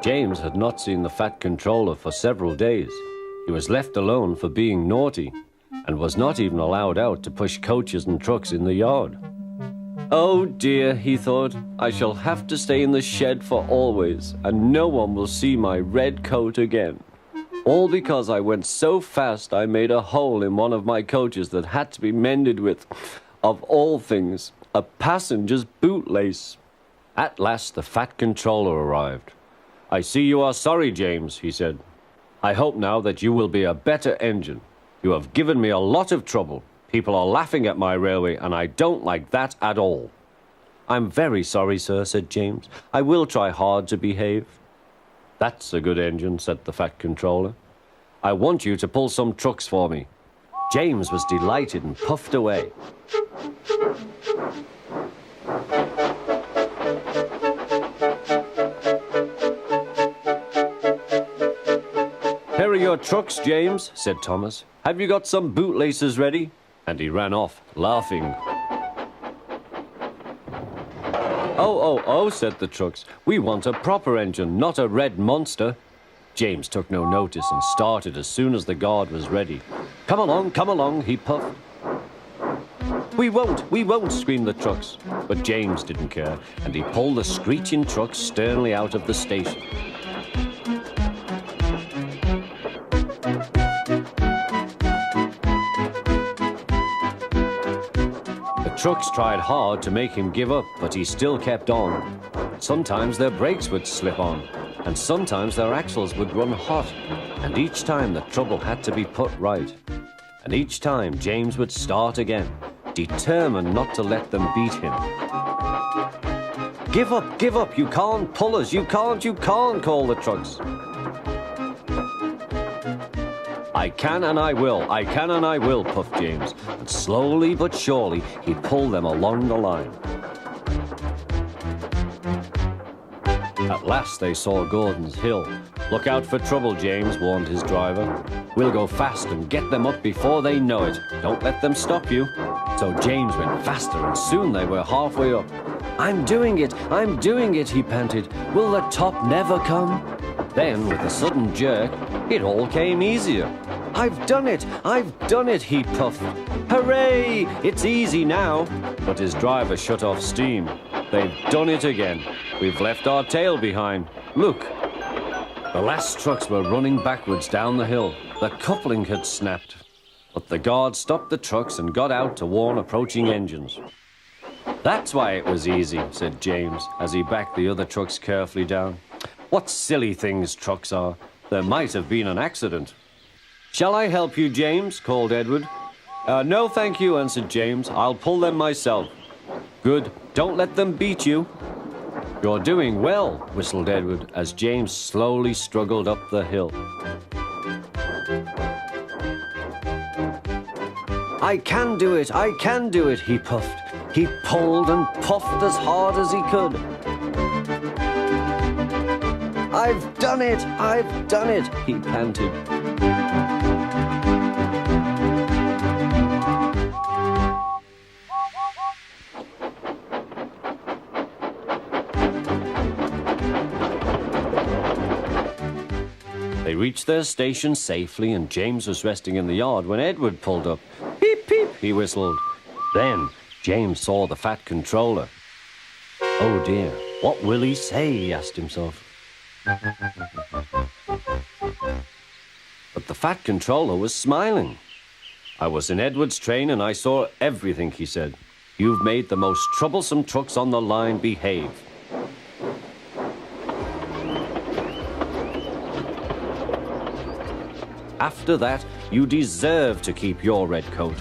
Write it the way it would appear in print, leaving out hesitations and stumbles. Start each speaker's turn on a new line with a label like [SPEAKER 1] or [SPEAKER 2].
[SPEAKER 1] James had not seen the Fat Controller for several days. He was left alone for being naughty and was not even allowed out to push coaches and trucks in the yard. Oh dear, he thought, I shall have to stay in the shed for always, and no one will see my red coat again. All because I went so fast I made a hole in one of my coaches that had to be mended with, of all things, a passenger's bootlace. At last the Fat Controller arrived. I see you are sorry, James, he said. I hope now that you will be a better engine. You have given me a lot of trouble. People are laughing at my railway, and I don't like that at all. I'm very sorry, sir, said James. I will try hard to behave. That's a good engine, said the Fat Controller. I want you to pull some trucks for me. James was delighted and puffed away. Here are your trucks, James, said Thomas. Have you got some bootlaces ready? And he ran off, laughing. Oh, said the trucks. We want a proper engine, not a red monster. James took no notice and started as soon as the guard was ready. Come along, he puffed. We won't, screamed the trucks. But James didn't care, and he pulled the screeching trucks sternly out of the station. The trucks tried hard to make him give up, but he still kept on. Sometimes their brakes would slip on, and sometimes their axles would run hot, and each time the trouble had to be put right. And each time James would start again, determined not to let them beat him. Give up, you can't pull us, you can't, called the trucks. I can and I will, puffed James, and slowly but surely he pulled them along the line. At last they saw Gordon's Hill. Look out for trouble, James, warned his driver. We'll go fast and get them up before they know it. Don't let them stop you. So James went faster, and soon they were halfway up. I'm doing it, he panted. Will the top never come? Then, with a sudden jerk, it all came easier. I've done it, he puffed. Hooray! It's easy now. But his driver shut off steam. They've done it again. We've left our tail behind. Look. The last trucks were running backwards down the hill. The coupling had snapped. But the guard stopped the trucks and got out to warn approaching engines. That's why it was easy, said James, as he backed the other trucks carefully down. What silly things trucks are. There might have been an accident. Shall I help you, James? Called Edward. No, thank you, answered James. I'll pull them myself. Good. Don't let them beat you. You're doing well, whistled Edward, as James slowly struggled up the hill. I can do it, he puffed. He pulled and puffed as hard as he could. I've done it, he panted. They reached their station safely, and James was resting in the yard when Edward pulled up. Peep, peep, he whistled. Then James saw the Fat Controller. Oh dear, what will he say, he asked himself. But the Fat Controller was smiling. I was in Edward's train and I saw everything, he said. You've made the most troublesome trucks on the line behave. After that, you deserve to keep your red coat.